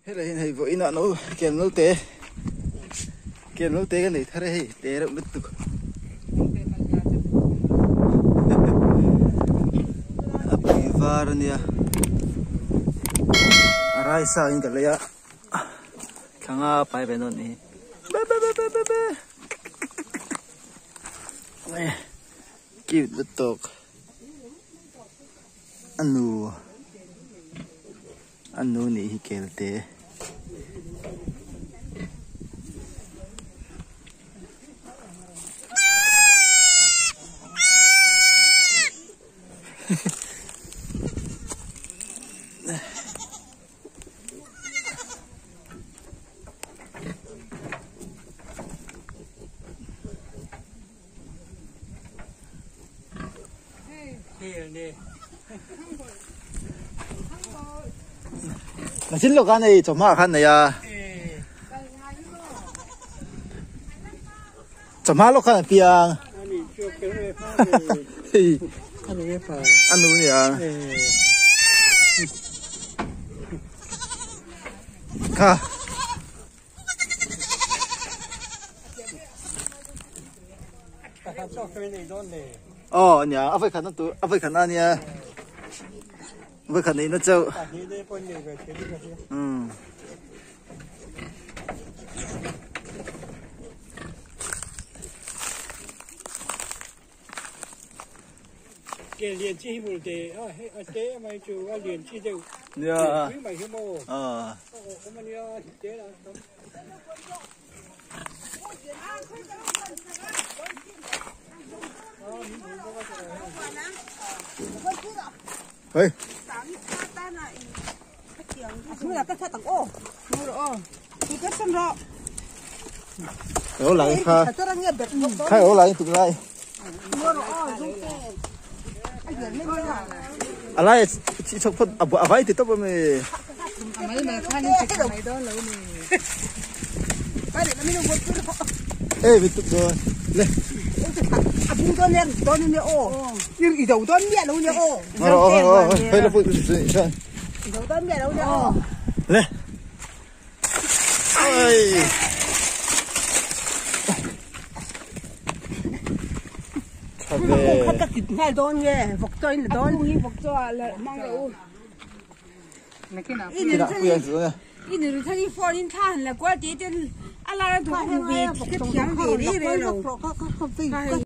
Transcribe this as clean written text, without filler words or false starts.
thế là này vội nọ nó kèm nấu té cái này thay đây té động đất tục apa nè rai sao in cả lấy á khang à phải bên đó nè nè kêu đất tục anu nè kêu té mà xin lỗi cái này chấm khăn này à chấm lúc khăn này piang ăn nuôi à cả nhá áp khăn nó tụ áp khăn anh nhá áp khăn này nó trâu cái liền chi một đề tế mà chú liền chi đều mày cái mô mà đi tế là ơi chúng là các thằng ô thì cái sân rọ ở lại khai ở lại tụi lại à lại chỉ chụp phút à vậy thì tốt mà mấy mà khai những cái này đó là ê bị tụt rồi lên bung con lên ô nhưng cái đầu con nhẹ đâu nhẹ ô phải là phụ sự sao đầu con nhẹ đâu nhẹ ô lên ơi không có thịt ngay đón nghe vọc chơi là đón vọc cho là mang đâu này cái nào 이는 타니 포린 타는 거 뒤에 알아도 하는 게 tiếng gì đi rồi